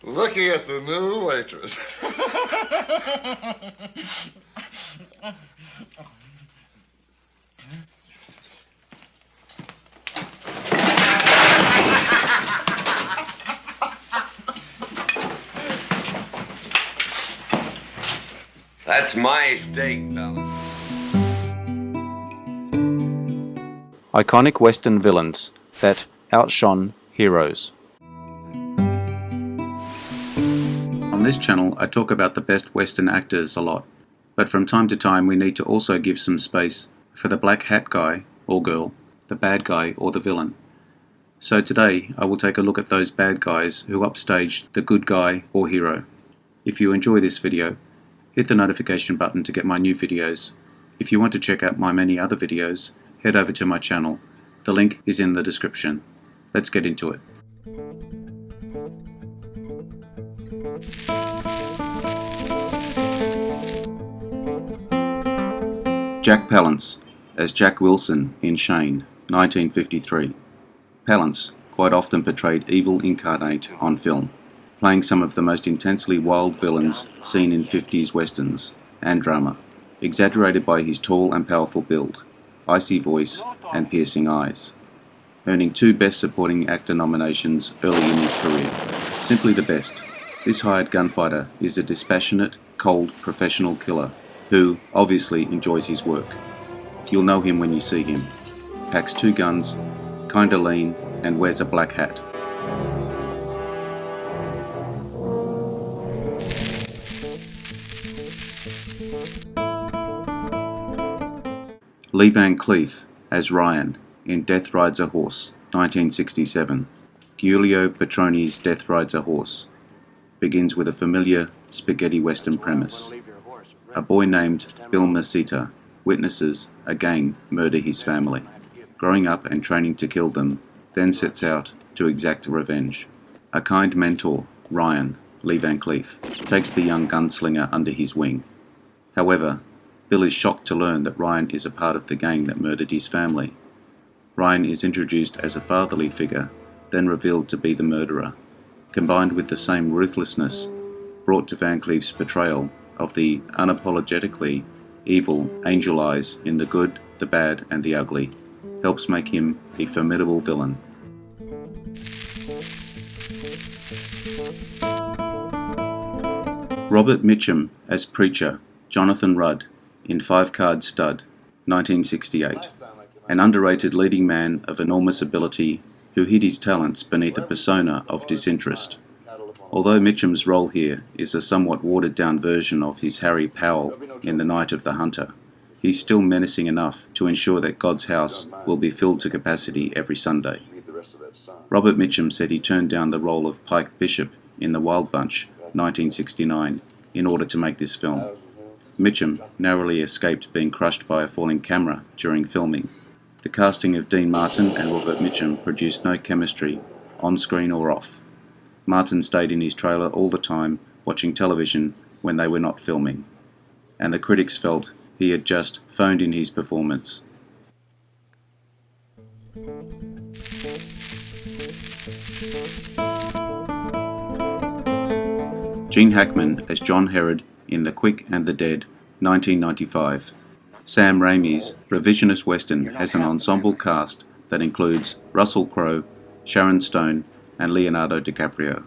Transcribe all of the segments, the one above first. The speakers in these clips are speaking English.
Looking at the new waitress. That's my steak, Palance. Iconic Western villains that outshone heroes. On this channel, I talk about the best Western actors a lot, but from time to time we need to also give some space for the black hat guy or girl, the bad guy or the villain. So today I will take a look at those bad guys who upstaged the good guy or hero. If you enjoy this video, hit the notification button to get my new videos. If you want to check out my many other videos, head over to my channel. The link is in the description. Let's get into it. Jack Palance as Jack Wilson in Shane, 1953. Palance quite often portrayed evil incarnate on film, playing some of the most intensely wild villains seen in 50s westerns and drama, exaggerated by his tall and powerful build, icy voice and piercing eyes. Earning 2 Best Supporting Actor nominations early in his career. Simply the best. This hired gunfighter is a dispassionate, cold, professional killer who obviously enjoys his work. You'll know him when you see him. Packs 2 guns, kinda lean, and wears a black hat. Cleef as Ryan in Death Rides a Horse, 1967. Giulio Petroni's Death Rides a Horse begins with a familiar spaghetti western premise. A boy named Bill Mesita witnesses a gang murder his family. Growing up and training to kill them, then sets out to exact revenge. A kind mentor, Ryan, Lee Van Cleef, takes the young gunslinger under his wing. However, Bill is shocked to learn that Ryan is a part of the gang that murdered his family. Ryan is introduced as a fatherly figure, then revealed to be the murderer, combined with the same ruthlessness brought to Van Cleef's portrayal of the unapologetically evil Angel Eyes in The Good, the Bad and the Ugly, helps make him a formidable villain. Robert Mitchum as Preacher, Jonathan Rudd in 5-Card Stud, 1968. An underrated leading man of enormous ability who hid his talents beneath a persona of disinterest. Although Mitchum's role here is a somewhat watered-down version of his Harry Powell in The Night of the Hunter, he's still menacing enough to ensure that God's house will be filled to capacity every Sunday. Robert Mitchum said he turned down the role of Pike Bishop in The Wild Bunch, 1969, in order to make this film. Mitchum narrowly escaped being crushed by a falling camera during filming. The casting of Dean Martin and Robert Mitchum produced no chemistry, on screen or off. Martin stayed in his trailer all the time, watching television when they were not filming, and the critics felt he had just phoned in his performance. Gene Hackman as John Herod in The Quick and the Dead, 1995. Sam Raimi's revisionist western has an ensemble cast that includes Russell Crowe, Sharon Stone and Leonardo DiCaprio.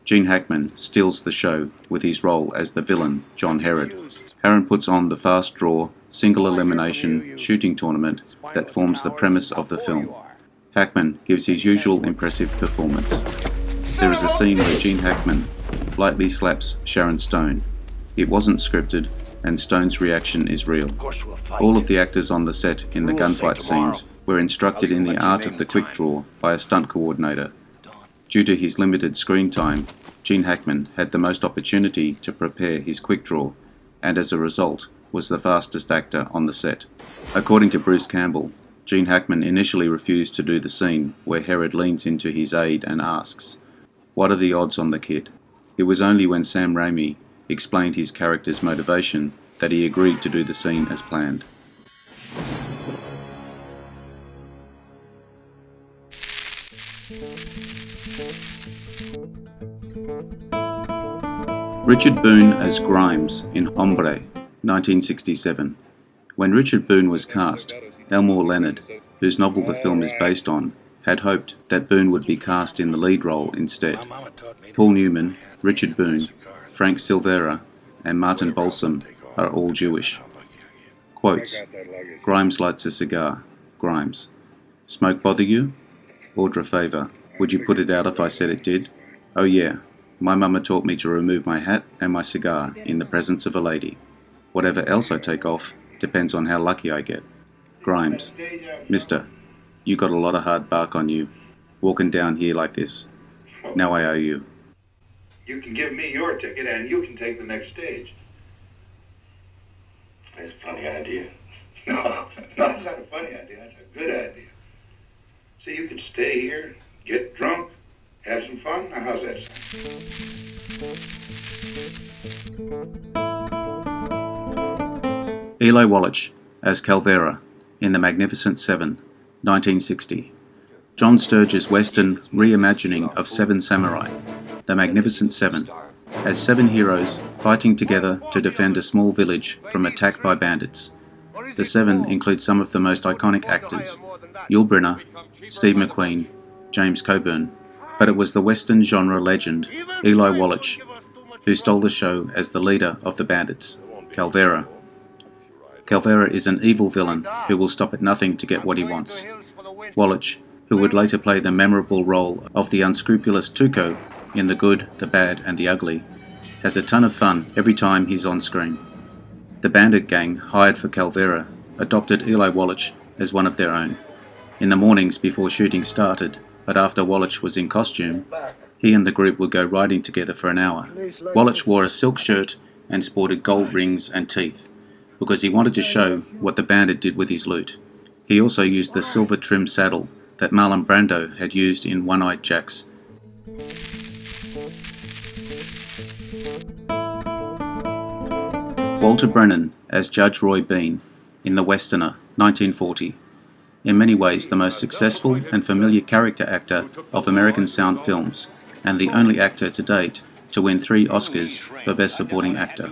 Gene Hackman steals the show with his role as the villain, John Herod. Herod puts on the fast draw, single elimination shooting tournament that forms the premise of the film. Hackman gives his usual impressive performance. There is a scene where Gene Hackman lightly slaps Sharon Stone. It wasn't scripted, and Stone's reaction is real. All of the actors on the set in the gunfight scenes were instructed in the art of the quick draw by a stunt coordinator. Due to his limited screen time, Gene Hackman had the most opportunity to prepare his quick draw, and as a result was the fastest actor on the set. According to Bruce Campbell, Gene Hackman initially refused to do the scene where Herod leans into his aide and asks, "What are the odds on the kid?" It was only when Sam Raimi explained his character's motivation that he agreed to do the scene as planned. Richard Boone as Grimes in Hombre, 1967. When Richard Boone was cast, Elmore Leonard, whose novel the film is based on, had hoped that Boone would be cast in the lead role instead. Paul Newman, Richard Boone, Frank Silvera, and Martin Balsam are all Jewish. Quotes: Grimes lights a cigar. Grimes: Smoke bother you? Order a favour. Would you put it out if I said it did? Oh yeah. My mama taught me to remove my hat and my cigar in the presence of a lady. Whatever else I take off depends on how lucky I get. Grimes: Mister, you got a lot of hard bark on you, walking down here like this. Now I owe you. You can give me your ticket and you can take the next stage. That's a funny idea. No, it's not a funny idea. It's a good idea. See, you could stay here, get drunk, have some fun. Now, how's that sound? Eli Wallach as Calvera in The Magnificent Seven, 1960. John Sturges' Western reimagining of Seven Samurai, The Magnificent Seven, has seven heroes fighting together to defend a small village from attack by bandits. The seven include some of the most iconic actors: Yul Brynner, Steve McQueen, James Coburn, but it was the Western genre legend Eli Wallach who stole the show as the leader of the bandits, Calvera. Calvera is an evil villain who will stop at nothing to get what he wants. Wallach, who would later play the memorable role of the unscrupulous Tuco in The Good, the Bad and the Ugly, has a ton of fun every time he's on screen. The bandit gang hired for Calvera adopted Eli Wallach as one of their own. In the mornings before shooting started, but after Wallach was in costume, he and the group would go riding together for an hour. Wallach wore a silk shirt and sported gold rings and teeth, because he wanted to show what the bandit did with his loot. He also used the silver-trimmed saddle that Marlon Brando had used in One-Eyed Jacks. Walter Brennan as Judge Roy Bean in The Westerner, 1940. In many ways the most successful and familiar character actor of American sound films, and the only actor to date to win 3 Oscars for Best Supporting Actor.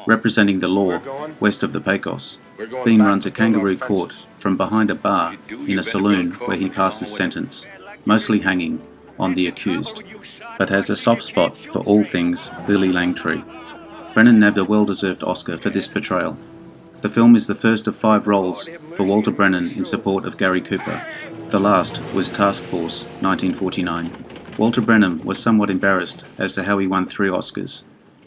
Representing the law west of the Pecos, Bean runs a kangaroo court from behind a bar in a saloon where he passes sentence, mostly hanging on the accused, but has a soft spot for all things Lily Langtry. Brennan nabbed a well-deserved Oscar for this portrayal. The film is the first of 5 roles for Walter Brennan in support of Gary Cooper. The last was Task Force, 1949. Walter Brennan was somewhat embarrassed as to how he won 3 Oscars.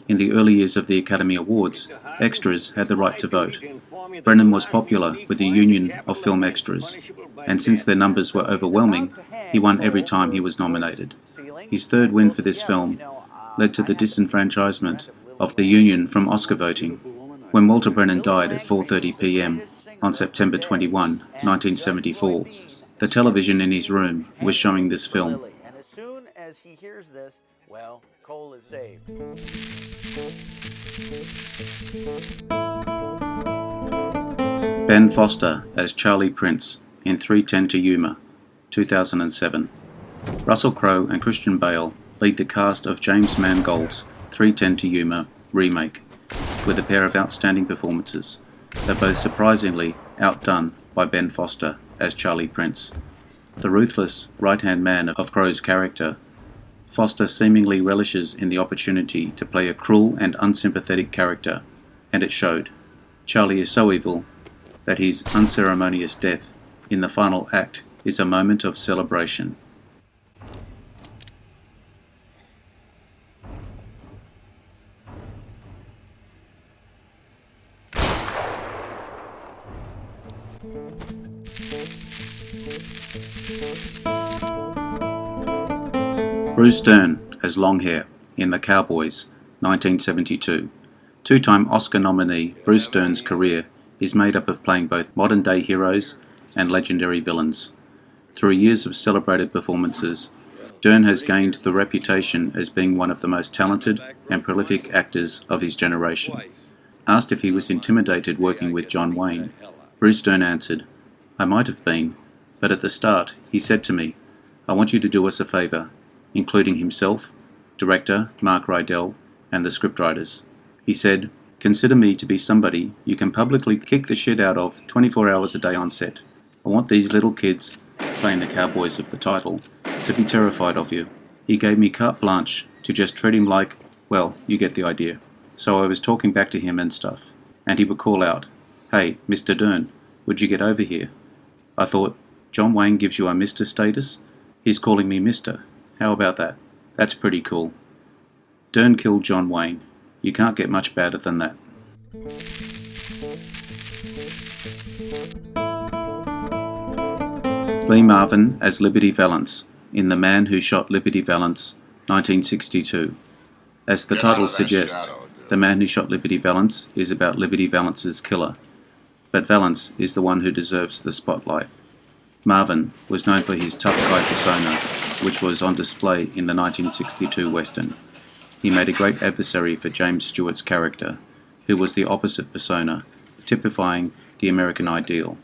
In the early years of the Academy Awards, extras had the right to vote. Brennan was popular with the Union of Film Extras, and since their numbers were overwhelming, he won every time he was nominated. His 3rd win for this film led to the disenfranchisement of the Union from Oscar voting, when Walter Brennan died at 4:30 p.m. on September 21, 1974. The television in his room was showing this film. And as soon as he hears this, well, Cole is saved. Ben Foster as Charlie Prince in 3:10 to Yuma, 2007. Russell Crowe and Christian Bale lead the cast of James Mangold's 3:10 to Yuma remake, with a pair of outstanding performances. They're both surprisingly outdone by Ben Foster as Charlie Prince. The ruthless right-hand man of Crowe's character, Foster seemingly relishes in the opportunity to play a cruel and unsympathetic character, and it showed. Charlie is so evil that his unceremonious death in the final act is a moment of celebration. Bruce Dern as Longhair in The Cowboys, 1972. Two-time Oscar nominee Bruce Dern's career is made up of playing both modern-day heroes and legendary villains. Through years of celebrated performances, Dern has gained the reputation as being one of the most talented and prolific actors of his generation. Asked if he was intimidated working with John Wayne, Bruce Dern answered, "I might have been, but at the start he said to me, 'I want you to do us a favour,' including himself, director Mark Rydell, and the scriptwriters. He said, "Consider me to be somebody you can publicly kick the shit out of 24 hours a day on set. I want these little kids, playing the Cowboys of the title, to be terrified of you." He gave me carte blanche to just treat him like, well, you get the idea. So I was talking back to him and stuff, and he would call out, "Hey, Mr. Dern, would you get over here?" I thought, John Wayne gives you a Mr. status? He's calling me Mr. How about that? That's pretty cool. Dern killed John Wayne. You can't get much badder than that. Lee Marvin as Liberty Valance in The Man Who Shot Liberty Valance, 1962. As the title suggests, The Man Who Shot Liberty Valance is about Liberty Valance's killer, but Valance is the one who deserves the spotlight. Marvin was known for his tough guy persona, which was on display in the 1962 Western. He made a great adversary for James Stewart's character, who was the opposite persona, typifying the American ideal.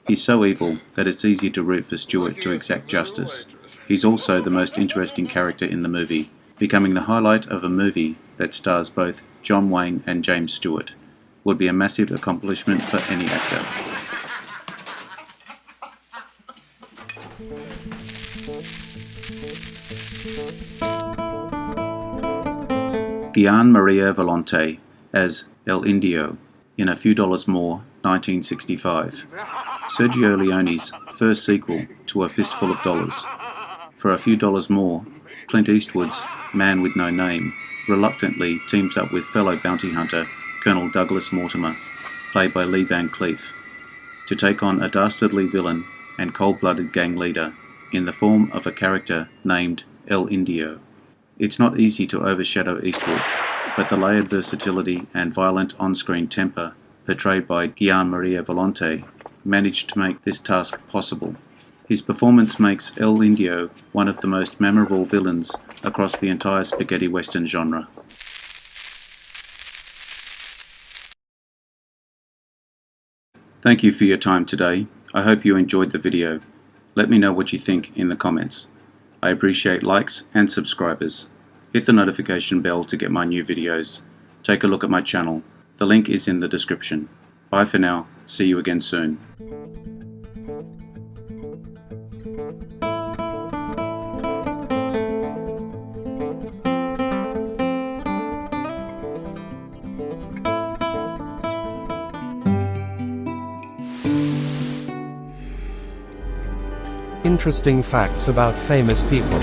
He's so evil that it's easy to root for Stewart to exact justice. He's also the most interesting character in the movie, becoming the highlight of a movie that stars both John Wayne and James Stewart. Would be a massive accomplishment for any actor. Gian Maria Volonte as El Indio in A Few Dollars More, 1965. Sergio Leone's first sequel to A Fistful of Dollars. For A Few Dollars More, Clint Eastwood's Man with No Name reluctantly teams up with fellow bounty hunter Colonel Douglas Mortimer, played by Lee Van Cleef, to take on a dastardly villain and cold-blooded gang leader in the form of a character named El Indio. It's not easy to overshadow Eastwood, but the layered versatility and violent on-screen temper portrayed by Gian Maria Volonte managed to make this task possible. His performance makes El Indio one of the most memorable villains across the entire spaghetti western genre. Thank you for your time today. I hope you enjoyed the video. Let me know what you think in the comments. I appreciate likes and subscribers. Hit the notification bell to get my new videos. Take a look at my channel. The link is in the description. Bye for now. See you again soon. Interesting facts about famous people.